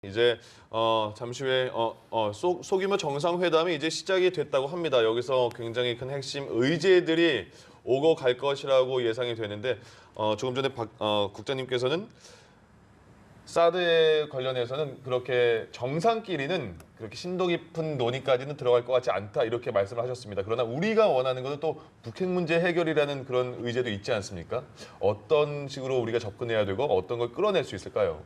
이제 잠시 후에 소규모 정상회담이 이제 시작이 됐다고 합니다. 여기서 굉장히 큰 핵심 의제들이 오고 갈 것이라고 예상이 되는데 조금 전에 국장님께서는 사드에 관련해서는 그렇게 정상끼리는 그렇게 심도 깊은 논의까지는 들어갈 것 같지 않다 이렇게 말씀을 하셨습니다. 그러나 우리가 원하는 것은 또 북핵 문제 해결이라는 그런 의제도 있지 않습니까? 어떤 식으로 우리가 접근해야 되고 어떤 걸 끌어낼 수 있을까요?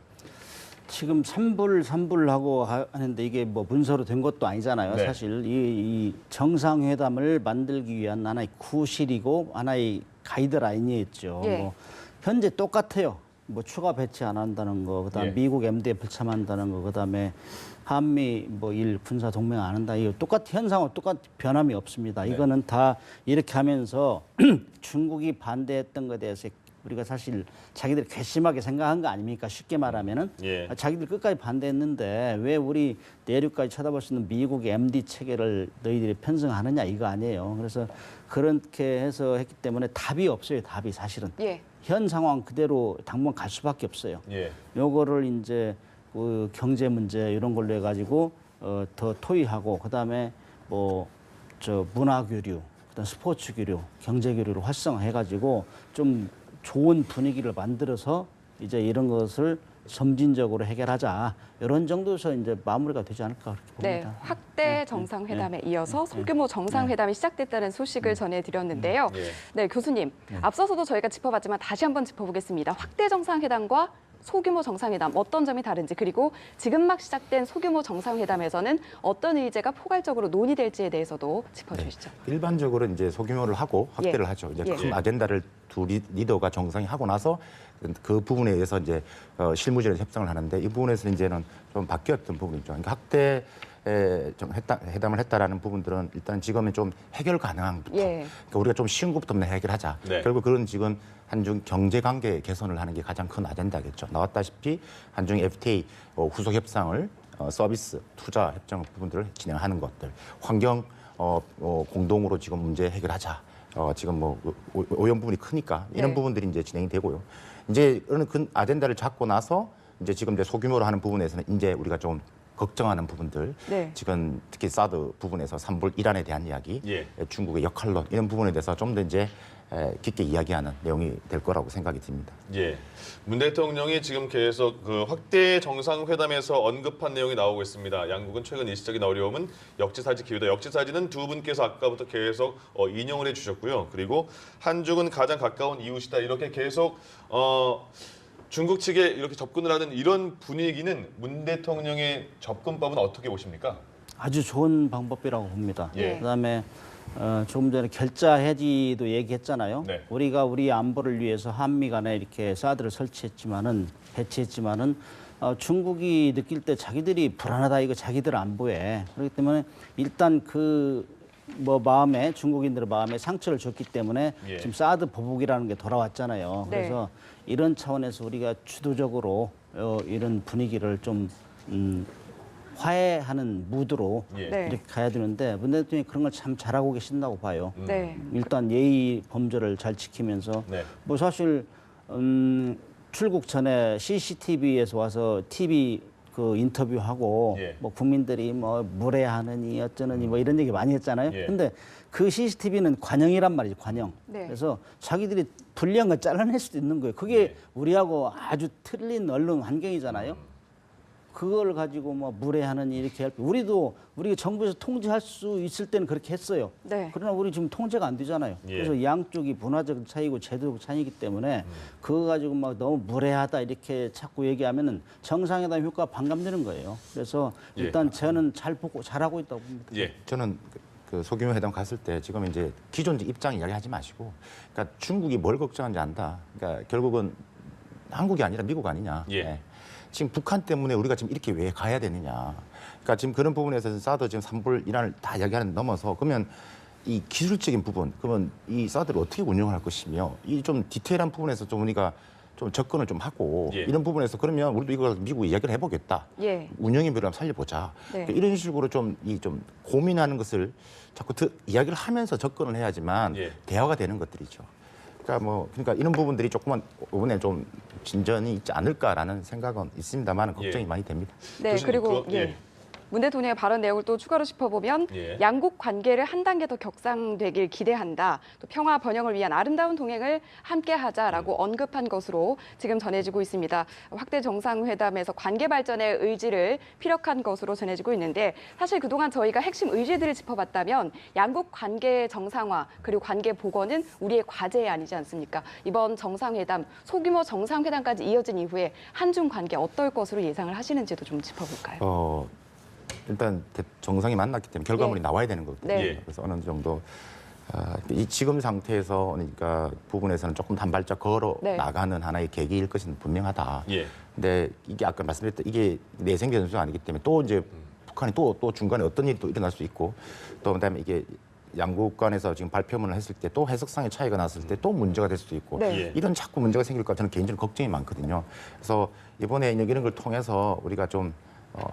지금 삼불하고 하는데 이게 뭐 문서로 된 것도 아니잖아요. 네. 사실 이 정상회담을 만들기 위한 하나의 구실이고 하나의 가이드라인이었죠. 예. 뭐 현재 똑같아요. 뭐 추가 배치 안 한다는 거, 그다음 예. 미국 MD에 불참한다는 거, 그다음에 한미 뭐 군사 동맹 안 한다. 이거 현상은 똑같 변함이 없습니다. 네. 이거는 다 이렇게 하면서 중국이 반대했던 것에 대해서 우리가 사실 자기들이 괘씸하게 생각한 거 아닙니까? 쉽게 말하면은 예. 자기들 끝까지 반대했는데 왜 우리 내륙까지 쳐다볼 수 있는 미국의 MD 체계를 너희들이 편성하느냐 이거 아니에요. 그래서 그렇게 해서 했기 때문에 답이 없어요. 답이 사실은. 예. 현 상황 그대로 당분 갈 수밖에 없어요. 예. 요거를 이제 그 경제 문제 이런 걸로 해가지고 더 토의하고 그다음에 뭐 저 문화 교류, 그다음 스포츠 교류, 경제 교류를 활성화해가지고 좀 좋은 분위기를 만들어서 이제 이런 것을 점진적으로 해결하자 이런 정도에서 이제 마무리가 되지 않을까 그렇게 네, 봅니다. 확대 정상회담에 이어서 소규모 정상회담이 시작됐다는 소식을 전해드렸는데요. 예. 네, 교수님, 앞서서도 저희가 짚어봤지만 다시 한번 짚어보겠습니다. 확대 정상회담과 소규모 정상회담 어떤 점이 다른지, 그리고 지금 막 시작된 소규모 정상회담에서는 어떤 의제가 포괄적으로 논의될지에 대해서도 짚어주시죠. 일반적으로 이제 소규모를 하고 확대를 예. 하죠. 이제 예. 큰 아젠다를 두 리더가 정상이 하고 나서 그 부분에 의해서 이제 실무진에서 협상을 하는데 이 부분에서 이제는 좀 바뀌었던 부분이죠. 그러니까 확대 좀 회담을 했다라는 부분들은 일단 지금은 좀 해결 가능한 부터. 예. 그러니까 우리가 좀 쉬운 것부터 해결하자. 네. 결국 그런 지금 한중 경제 관계 개선을 하는 게 가장 큰 아젠다겠죠. 나왔다시피 한중 FTA 후속 협상을 서비스, 투자 협정 부분들을 진행하는 것들, 환경 공동으로 지금 문제 해결하자. 지금 뭐 오염 부분이 크니까 이런 네. 부분들이 이제 진행이 되고요. 이제 어느 큰 아젠다를 잡고 나서 이제 지금 이제 소규모로 하는 부분에서는 이제 우리가 좀 걱정하는 부분들, 네. 지금 특히 사드 부분에서 삼불 이란에 대한 이야기, 예. 중국의 역할론 이런 부분에 대해서 좀 더 이제 깊게 이야기하는 내용이 될 거라고 생각이 듭니다. 예. 문 대통령이 지금 계속 그 확대 정상회담에서 언급한 내용이 나오고 있습니다. 양국은 최근 일시적인 어려움은 역지사지 기회다. 역지사지는 두 분께서 아까부터 계속 인용을 해주셨고요. 그리고 한중은 가장 가까운 이웃이다. 이렇게 계속 중국 측에 이렇게 접근을 하는 이런 분위기는 문 대통령의 접근법은 어떻게 보십니까? 아주 좋은 방법이라고 봅니다. 예. 그다음에 조금 전에 결자 해지도 얘기했잖아요. 네. 우리가 우리 안보를 위해서 한미 간에 이렇게 사드를 배치했지만은 중국이 느낄 때 자기들이 불안하다 이거 자기들 안보에 그렇기 때문에 일단 마음에 중국인들의 마음에 상처를 줬기 때문에 예. 지금 사드 보복이라는 게 돌아왔잖아요. 네. 그래서 이런 차원에서 우리가 주도적으로 이런 분위기를 좀 화해하는 무드로 예. 네. 이렇게 가야 되는데 문 대통령이 그런 걸 참 잘하고 계신다고 봐요. 네. 일단 예의 범절을 잘 지키면서 네. 뭐 사실 출국 전에 CCTV에서 와서 TV 그 인터뷰하고 예. 뭐 국민들이 뭐 무례하느니 어쩌느니 뭐 이런 얘기 많이 했잖아요. 예. 근데 그 CCTV는 관영이란 말이죠, 관영. 네. 그래서 자기들이 불리한 걸 잘라낼 수도 있는 거예요. 그게 예. 우리하고 아주 틀린 언론 환경이잖아요. 그걸 가지고 뭐 무례하느니 이렇게 할 우리가 정부에서 통제할 수 있을 때는 그렇게 했어요. 네. 그러나 우리 지금 통제가 안 되잖아요. 예. 그래서 양쪽이 문화적 차이고 제도적 차이기 때문에 그거 가지고 막 너무 무례하다 이렇게 자꾸 얘기하면은 정상회담 효과가 반감되는 거예요. 그래서 예. 일단 저는 잘하고 있다고 봅니다. 예. 저는 그 소규모 회담 갔을 때 지금 이제 기존적 입장 이야기하지 마시고, 그러니까 중국이 뭘 걱정하는지 안다. 그러니까 결국은 한국이 아니라 미국 아니냐. 예. 지금 북한 때문에 우리가 지금 이렇게 왜 가야 되느냐. 그러니까 지금 그런 부분에서 사드 지금 삼불 이란을 다 이야기하는 데 넘어서 그러면 이 기술적인 부분, 그러면 이 사드를 어떻게 운영을 할 것이며 이 좀 디테일한 부분에서 좀 우리가 좀 접근을 좀 하고 예. 이런 부분에서 그러면 우리도 이걸 미국 이야기를 해보겠다. 예. 운영의 묘를 한번 살려보자. 네. 그러니까 이런 식으로 좀 고민하는 것을 자꾸 이야기를 하면서 접근을 해야지만 예. 대화가 되는 것들이죠. 그러니까 이런 부분들이 조금만 이번에 좀 진전이 있지 않을까라는 생각은 있습니다만 걱정이 예. 많이 됩니다. 네, 교수님, 그리고 그거- 예. 문 대통령의 발언 내용을 또 추가로 짚어보면 예. 양국 관계를 한 단계 더 격상되길 기대한다. 또 평화 번영을 위한 아름다운 동행을 함께하자라고 언급한 것으로 지금 전해지고 있습니다. 확대 정상회담에서 관계 발전의 의지를 피력한 것으로 전해지고 있는데 사실 그동안 저희가 핵심 의지들을 짚어봤다면 양국 관계 정상화 그리고 관계 복원은 우리의 과제 아니지 않습니까? 이번 정상회담, 소규모 정상회담까지 이어진 이후에 한중 관계 어떨 것으로 예상을 하시는지도 좀 짚어볼까요? 일단 정상이 만났기 때문에 결과물이 예. 나와야 되는 거거든요. 네. 예. 그래서 어느 정도 이 지금 상태에서 그러니까 부분에서는 조금 한 발짝 걸어 네. 나가는 하나의 계기일 것은 분명하다. 예. 근데 이게 아까 말씀드렸던 이게 내생 변수가 아니기 때문에 또 이제 북한이 또 중간에 어떤 일이 또 일어날 수 있고 또 그다음에 이게 양국 간에서 지금 발표문을 했을 때 또 해석상의 차이가 났을 때 또 문제가 될 수도 있고 네. 예. 이런 자꾸 문제가 생길까 저는 개인적으로 걱정이 많거든요. 그래서 이번에 이런 걸 통해서 우리가 좀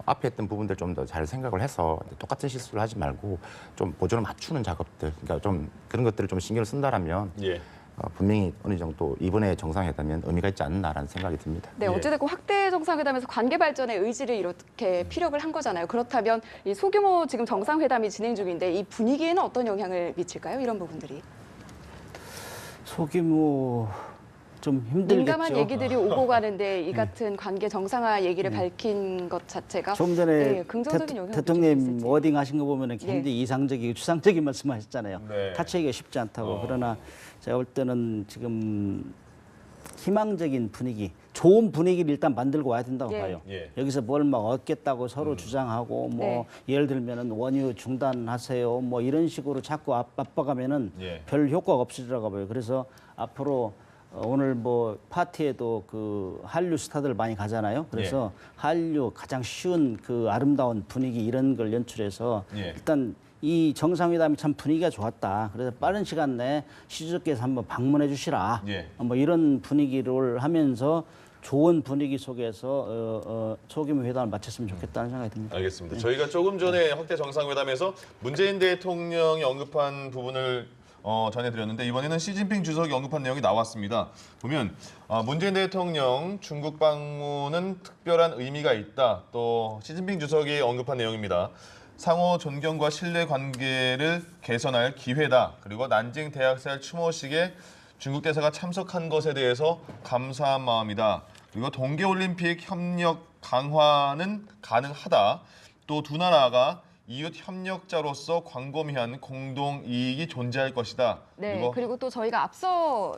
앞에 했던 부분들 좀 더 잘 생각을 해서 똑같은 실수를 하지 말고 좀 보조를 맞추는 작업들, 그러니까 좀 그런 것들을 좀 신경을 쓴다라면 예. 분명히 어느 정도 이번에 정상회담은 의미가 있지 않나라는 생각이 듭니다. 네, 예. 어찌됐건 확대 정상회담에서 관계 발전의 의지를 이렇게 피력을 한 거잖아요. 그렇다면 이 소규모 지금 정상회담이 진행 중인데 이 분위기에는 어떤 영향을 미칠까요? 이런 부분들이. 소규모 좀 힘들겠죠. 민감한 얘기들이 오고 가는데 이 같은 관계 정상화 얘기를 밝힌 것 자체가 좀 전에 네, 긍정적인 영향을 대통령님 미칠 수 있을지. 워딩 하신 거 보면 굉장히 이상적이고 추상적인 말씀하셨잖아요. 네. 타치하기가 쉽지 않다고. 그러나 제가 볼 때는 지금 희망적인 분위기, 좋은 분위기를 일단 만들고 와야 된다고 예. 봐요. 예. 여기서 뭘 막 얻겠다고 서로 주장하고 뭐 예를 들면은 원유 중단하세요 뭐 이런 식으로 자꾸 압박하면은 예. 별 효과가 없으리라고 봐요. 그래서 앞으로 오늘 뭐 파티에도 그 한류 스타들 많이 가잖아요. 그래서 한류 가장 쉬운 그 아름다운 분위기 이런 걸 연출해서 예. 일단 이 정상회담이 참 분위기가 좋았다. 그래서 빠른 시간 내에 시주께서 한번 방문해 주시라. 예. 뭐 이런 분위기를 하면서 좋은 분위기 속에서 소규모 회담을 마쳤으면 좋겠다는 생각이 듭니다. 알겠습니다. 저희가 조금 전에 확대 정상회담에서 문재인 대통령이 언급한 부분을 전해드렸는데 이번에는 시진핑 주석이 언급한 내용이 나왔습니다. 보면 문재인 대통령 중국 방문은 특별한 의미가 있다. 또 시진핑 주석이 언급한 내용입니다. 상호 존경과 신뢰 관계를 개선할 기회다. 그리고 난징 대학살 추모식에 중국 대사가 참석한 것에 대해서 감사한 마음이다. 그리고 동계올림픽 협력 강화는 가능하다. 또 두 나라가 이웃 협력자로서 광범위한 공동 이익이 존재할 것이다. 네, 그리고 또 저희가 앞서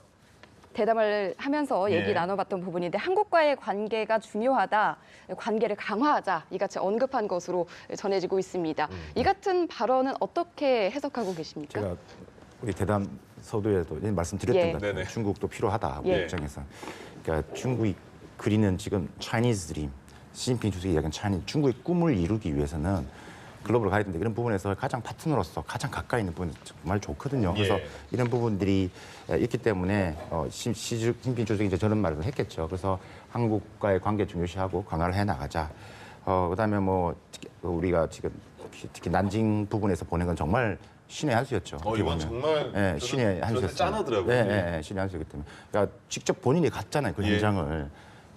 대담을 하면서 얘기 예. 나눠봤던 부분인데 한국과의 관계가 중요하다, 관계를 강화하자 이같이 언급한 것으로 전해지고 있습니다. 이 같은 발언은 어떻게 해석하고 계십니까? 제가 우리 대담 서두에도 말씀드렸던 예. 것 같아요. 네네. 중국도 필요하다 우리 예. 입장에서. 그러니까 중국이 그리는 지금 차이니즈 드림, 시진핑 주석이 이야기한 차이니즈, 중국의 꿈을 이루기 위해서는 글로벌 가야 되는데 이런 부분에서 가장 파트너로서 가장 가까이 있는 부분이 정말 좋거든요. 그래서 예. 이런 부분들이 있기 때문에 시진핑 주석이 이제 저런 말을 했겠죠. 그래서 한국과의 관계 중요시하고 강화를 해 나가자. 그다음에 뭐 우리가 지금 특히 난징 부분에서 보낸 건 정말 신의 한 수였죠. 어떻게 이건 보면. 정말 예, 신의 한 저한테 수였어요. 짠하더라고요. 예, 신의 한 수였기 때문에. 그러니까 직접 본인이 갔잖아요, 그 예. 현장을.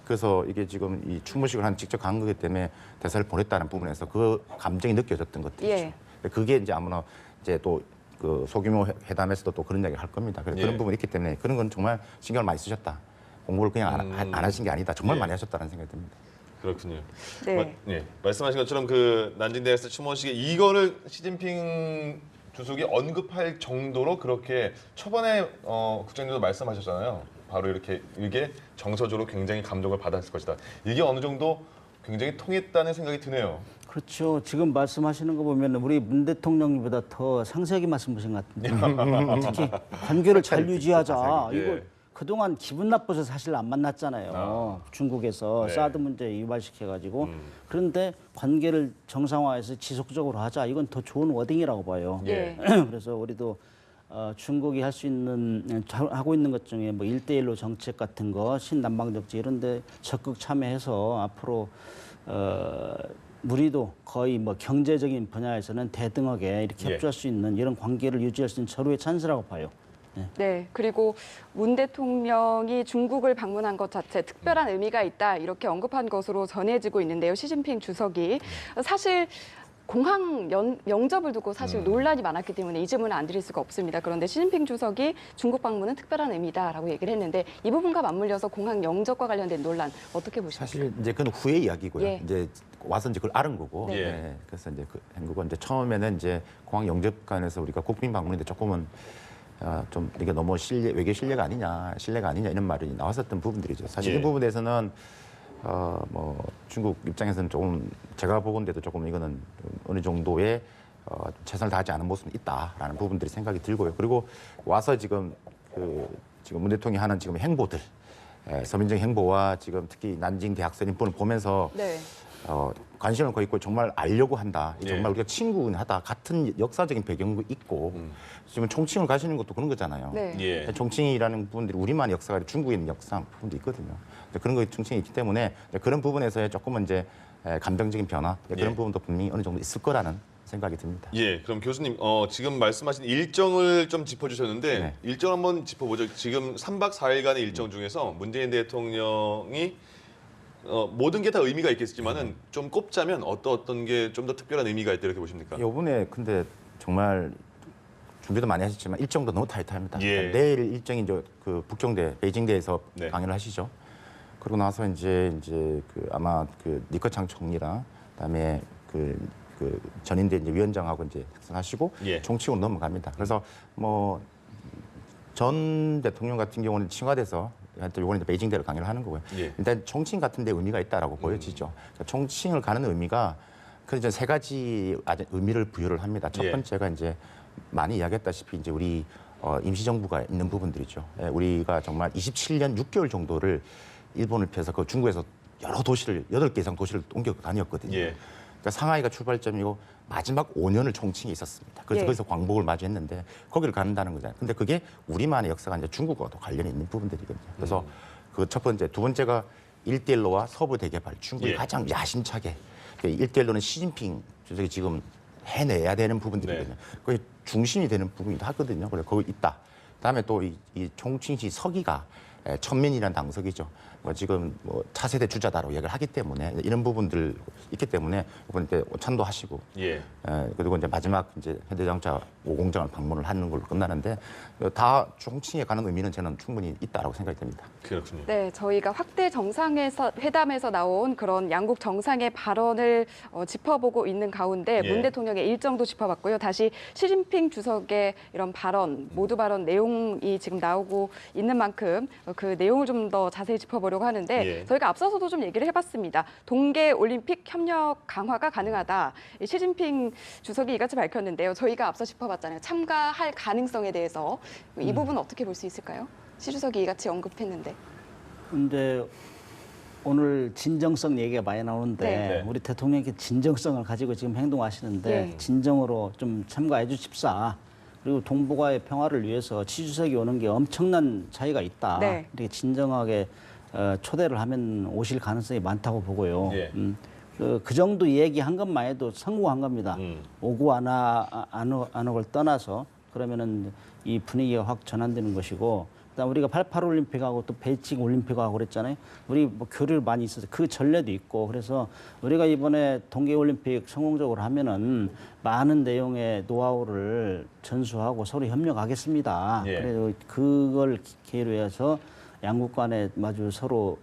그래서 이게 지금 이 추모식을 한 직접 간 거기 때문에 대사를 보냈다는 부분에서 그 감정이 느껴졌던 것들이죠. 예. 그게 이제 아무나 이제 또 그 소규모 회담에서도 또 그런 이야기 할 겁니다. 그래서 예. 그런 부분이 있기 때문에 그런 건 정말 신경을 많이 쓰셨다. 공부를 그냥 안 하신 게 아니다. 정말 예. 많이 하셨다는 생각이 듭니다. 그렇군요. 네. 말씀하신 것처럼 그 난징 대학살 추모식에 이거를 시진핑 주석이 언급할 정도로 그렇게 초반에 국장님도 말씀하셨잖아요. 바로 이렇게 이게 정서적으로 굉장히 감동을 받았을 것이다. 이게 어느 정도 굉장히 통했다는 생각이 드네요. 그렇죠. 지금 말씀하시는 거 보면 우리 문 대통령보다 더 상세하게 말씀하신 것 같은데 특히 관계를 잘 유지하자. 예. 이거 그동안 기분 나빠서 사실 안 만났잖아요. 중국에서 네. 사드 문제 유발시켜가지고 그런데 관계를 정상화해서 지속적으로 하자. 이건 더 좋은 워딩이라고 봐요. 예. 그래서 우리도 중국이 할 수 있는 하고 있는 것 중에 뭐 1대1로 정책 같은 거 신남방 정책 이런 데 적극 참여해서 앞으로 우리도 거의 뭐 경제적인 분야에서는 대등하게 이렇게 예. 협조할 수 있는 이런 관계를 유지할 수 있는 절호의 찬스라고 봐요. 네, 그리고 문 대통령이 중국을 방문한 것 자체 특별한 의미가 있다 이렇게 언급한 것으로 전해지고 있는데요. 시진핑 주석이 사실 공항 영접을 두고 사실 논란이 많았기 때문에 이 질문을 안 드릴 수가 없습니다. 그런데 시진핑 주석이 중국 방문은 특별한 의미다라고 얘기를 했는데 이 부분과 맞물려서 공항 영접과 관련된 논란 어떻게 보십니까? 사실 이제 그건 후의 이야기고요. 예. 이제 와서 이제 그걸 알은 거고. 네. 예. 그래서 이제 그 한국은 이제 처음에는 이제 공항 영접관에서 우리가 국빈 방문인데 조금은 좀 이게 너무 외교 신뢰가 아니냐 이런 말이 나왔었던 부분들이죠. 사실 예. 이 부분에서는 뭐 중국 입장에서는 조금 제가 보건대도 조금 이거는 어느 정도의 최선을 다하지 않은 모습이 있다라는 부분들이 생각이 들고요. 그리고 와서 지금 지금 문 대통령이 하는 지금 행보들, 서민적 행보와 지금 특히 난징 대학생 인권을 보면서 네. 관심을 갖고 있고 정말 알려고 한다. 예. 정말 우리가 친구하다 같은 역사적인 배경도 있고 지금 총칭을 가시는 것도 그런 거잖아요. 네. 예. 총칭이라는 부분들이 우리만의 역사가 아니라 중국에 있는 역사 부분도 있거든요. 그런 거 총칭이 있기 때문에 그런 부분에서의 조금은 이제 감정적인 변화 그런 예. 부분도 분명히 어느 정도 있을 거라는 생각이 듭니다. 예, 그럼 교수님 지금 말씀하신 일정을 좀 짚어주셨는데 네. 일정 한번 짚어보죠. 지금 3박 4일간의 일정 중에서 문재인 대통령이 모든 게 다 의미가 있겠지만은 좀 꼽자면 어떤 게 좀 더 특별한 의미가 있다 이렇게 보십니까? 이번에 근데 정말 준비도 많이 하셨지만 일정도 너무 타이트합니다. 예. 내일 일정이 이제 그 북경대, 베이징대에서 네. 강연을 하시죠. 그러고 나서 이제 그 아마 그 리커창 총리랑 그다음에 그 전인대 이제 위원장하고 이제 하시고 예. 총칙으로 넘어갑니다. 그래서 뭐 전 대통령 같은 경우는 청와대에서 하여튼 이번에 베이징대를 강연을 하는 거고요. 예. 일단 총칭 같은 데 의미가 있다라고 보여지죠. 그러니까 총칭을 가는 의미가 그 이제 세 가지 의미를 부여를 합니다. 첫 예. 번째가 이제 많이 이야기했다시피 이제 우리 임시정부가 있는 부분들이죠. 예, 우리가 정말 27년 6개월 정도를 일본을 피해서 그 중국에서 여러 도시를 8개 이상 도시를 옮겨 다녔거든요. 예. 그러니까 상하이가 출발점이고 마지막 5년을 총칭이 있었습니다. 그래서 예. 거기서 광복을 맞이했는데 거기를 간다는 거잖아요. 근데 그게 우리만의 역사가 이제 중국과도 관련이 있는 부분들이거든요. 그래서 그 첫 번째, 두 번째가 일대일로와 서부 대개발, 중국이 예. 가장 야심차게 일대일로는 시진핑 주석이 지금 해내야 되는 부분들이거든요. 네. 그게 중심이 되는 부분이 하거든요. 그래 거기 있다. 그다음에 또 이 총칭시 서기가 천민이라는 당석이죠. 지금 차세대 주자다라고 얘기를 하기 때문에 이런 부분들 있기 때문에 이번 때 오찬도 하시고 예. 그리고 이제 마지막 이제 현대자동차 5공장을 방문을 하는 걸로 끝나는데 다 총칭에 가는 의미는 저는 충분히 있다라고 생각이 됩니다. 그렇군요. 네, 저희가 확대 회담에서 나온 그런 양국 정상의 발언을 짚어보고 있는 가운데 예. 문 대통령의 일정도 짚어봤고요. 다시 시진핑 주석의 이런 발언, 모두 발언 내용이 지금 나오고 있는 만큼 그 내용을 좀 더 자세히 짚어보려고 하는데 예. 저희가 앞서서도 좀 얘기를 해봤습니다. 동계 올림픽 협력 강화가 가능하다. 이 시진핑 주석이 이같이 밝혔는데요. 저희가 앞서 짚어봤잖아요. 참가할 가능성에 대해서 이 부분 어떻게 볼 수 있을까요? 시 주석이 이같이 언급했는데. 근데 오늘 진정성 얘기가 많이 나오는데 네. 우리 대통령께 진정성을 가지고 지금 행동하시는데 예. 진정으로 좀 참가해 주십사. 그리고 동북아의 평화를 위해서 치주석이 오는 게 엄청난 차이가 있다. 네. 이렇게 진정하게 초대를 하면 오실 가능성이 많다고 보고요. 예. 그 정도 얘기한 것만 해도 성공한 겁니다. 오고 안 오고를 떠나서 그러면은 이 분위기가 확 전환되는 것이고 그다음 우리가 88 올림픽하고 또 베이징 올림픽하고 그랬잖아요. 우리 뭐 교류를 많이 있어서 그 전례도 있고 그래서 우리가 이번에 동계 올림픽 성공적으로 하면은 많은 내용의 노하우를 전수하고 서로 협력하겠습니다. 예. 그래서 그걸 계기로 해서 양국 간에 마주 서로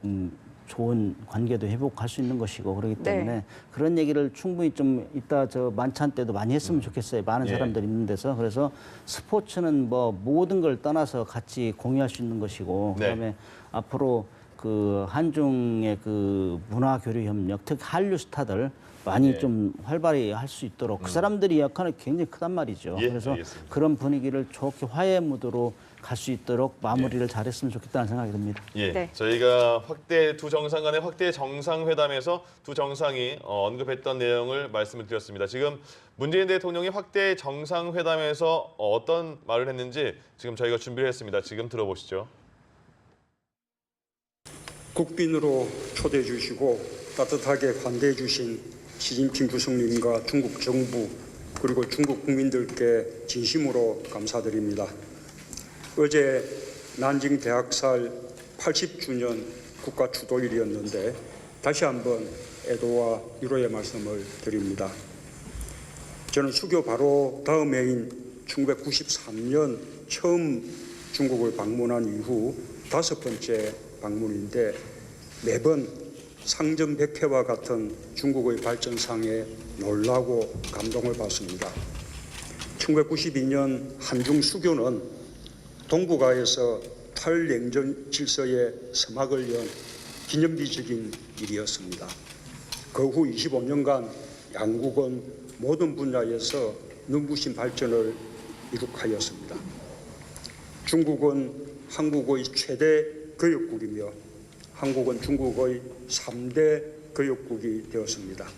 좋은 관계도 회복할 수 있는 것이고 그렇기 때문에 네. 그런 얘기를 충분히 좀 이따 저 만찬 때도 많이 했으면 좋겠어요. 많은 예. 사람들이 있는 데서. 그래서 스포츠는 뭐 모든 걸 떠나서 같이 공유할 수 있는 것이고 네. 그다음에 앞으로 그 한중의 그 문화 교류 협력, 특히 한류 스타들 많이 예. 좀 활발히 할 수 있도록 그 사람들이 역할이 굉장히 크단 말이죠. 예, 그래서 알겠습니다. 그런 분위기를 좋게 화해 무드로 갈 수 있도록 마무리를 잘했으면 좋겠다는 생각이 듭니다. 예, 네. 저희가 두 정상 간의 확대 정상회담에서 두 정상이 언급했던 내용을 말씀을 드렸습니다. 지금 문재인 대통령이 확대 정상회담에서 어떤 말을 했는지 지금 저희가 준비를 했습니다. 지금 들어보시죠. 국빈으로 초대해 주시고 따뜻하게 관대해 주신 시진핑 주석님과 중국 정부 그리고 중국 국민들께 진심으로 감사드립니다. 어제 난징 대학살 80주년 국가 추도일이었는데 다시 한번 애도와 위로의 말씀을 드립니다. 저는 수교 바로 다음 해인 1993년 처음 중국을 방문한 이후 5번째 방문인데 매번 상점백회와 같은 중국의 발전상에 놀라고 감동을 받습니다. 1992년 한중 수교는 동북아에서 탈냉전 질서의 서막을 연 기념비적인 일이었습니다. 그 후 25년간 양국은 모든 분야에서 눈부신 발전을 이룩하였습니다. 중국은 한국의 최대 교역국이며 한국은 중국의 3대 교역국이 되었습니다.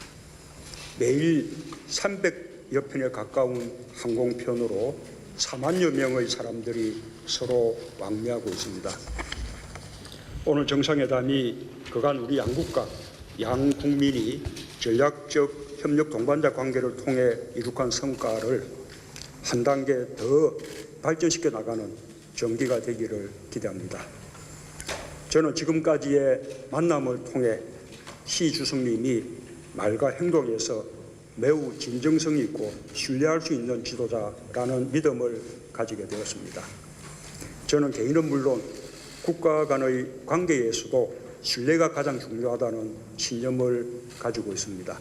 매일 300여 편에 가까운 항공편으로 4만여 명의 사람들이 서로 왕래하고 있습니다. 오늘 정상회담이 그간 우리 양국과 양 국민이 전략적 협력 동반자 관계를 통해 이룩한 성과를 한 단계 더 발전시켜 나가는 전기가 되기를 기대합니다. 저는 지금까지의 만남을 통해 시 주석님이 말과 행동에서 매우 진정성 있고 신뢰할 수 있는 지도자라는 믿음을 가지게 되었습니다. 저는 개인은 물론 국가 간의 관계에서도 신뢰가 가장 중요하다는 신념을 가지고 있습니다.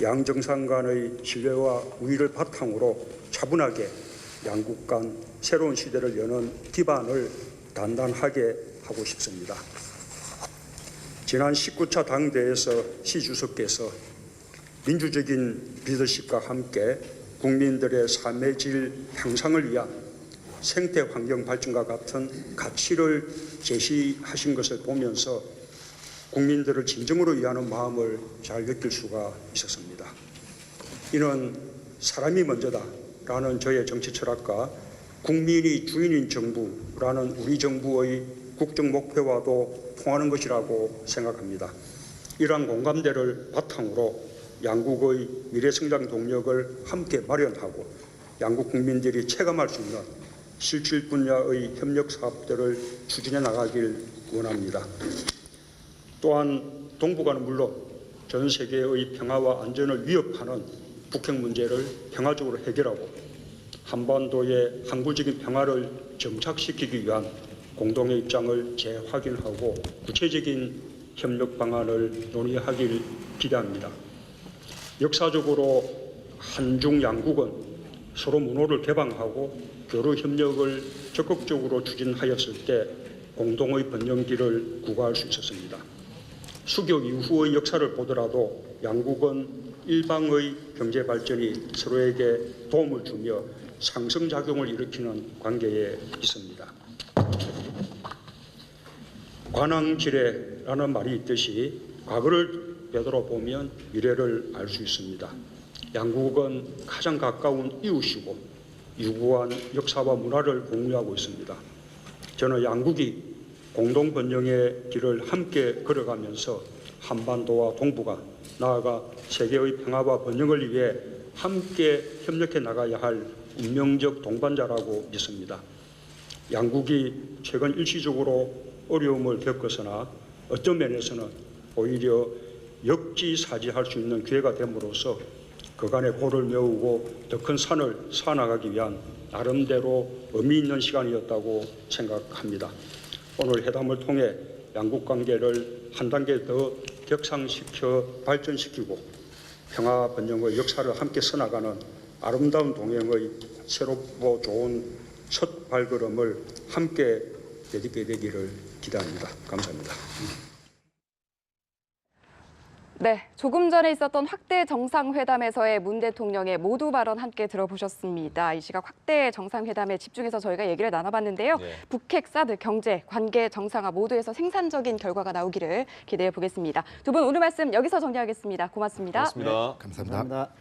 양 정상 간의 신뢰와 우위를 바탕으로 차분하게 양국 간 새로운 시대를 여는 기반을 단단하게 하고 싶습니다. 지난 19차 당대에서 시 주석께서 민주적인 리더십과 함께 국민들의 삶의 질 향상을 위한 생태 환경 발전과 같은 가치를 제시하신 것을 보면서 국민들을 진정으로 위하는 마음을 잘 느낄 수가 있었습니다. 이는 사람이 먼저다라는 저의 정치 철학과 국민이 주인인 정부라는 우리 정부의 국정 목표와도 통하는 것이라고 생각합니다. 이러한 공감대를 바탕으로 양국의 미래성장 동력을 함께 마련하고 양국 국민들이 체감할 수 있는 실질 분야의 협력 사업들을 추진해 나가길 원합니다. 또한 동북아는 물론 전 세계의 평화와 안전을 위협하는 북핵 문제를 평화적으로 해결하고 한반도의 항구적인 평화를 정착시키기 위한 공동의 입장을 재확인하고 구체적인 협력 방안을 논의하길 기대합니다. 역사적으로 한중 양국은 서로 문호를 개방하고 교류 협력을 적극적으로 추진하였을 때 공동의 번영기를 구가할 수 있었습니다. 수교 이후의 역사를 보더라도 양국은 일방의 경제 발전이 서로에게 도움을 주며 상승작용을 일으키는 관계에 있습니다. 관왕지례라는 말이 있듯이 과거를 되돌아보면 미래를 알 수 있습니다. 양국은 가장 가까운 이웃이고 유구한 역사와 문화를 공유하고 있습니다. 저는 양국이 공동 번영의 길을 함께 걸어가면서 한반도와 동북아, 나아가 세계의 평화와 번영을 위해 함께 협력해 나가야 할 운명적 동반자라고 믿습니다. 양국이 최근 일시적으로 어려움을 겪었으나 어떤 면에서는 오히려 역지사지할 수 있는 기회가 됨으로써 그간의 고를 메우고 더 큰 산을 쌓아나가기 위한 나름대로 의미 있는 시간이었다고 생각합니다. 오늘 회담을 통해 양국 관계를 한 단계 더 격상시켜 발전시키고 평화 번영의 역사를 함께 써나가는 아름다운 동행의 새롭고 좋은 첫 발걸음을 함께 내딛게 되기를 기대합니다. 감사합니다. 네, 조금 전에 있었던 확대 정상회담에서의 문 대통령의 모두 발언 함께 들어보셨습니다. 이 시각 확대 정상회담에 집중해서 저희가 얘기를 나눠봤는데요. 네. 북핵, 사드, 경제, 관계 정상화 모두에서 생산적인 결과가 나오기를 기대해 보겠습니다. 두 분 오늘 말씀 여기서 정리하겠습니다. 고맙습니다. 고맙습니다. 감사합니다. 감사합니다.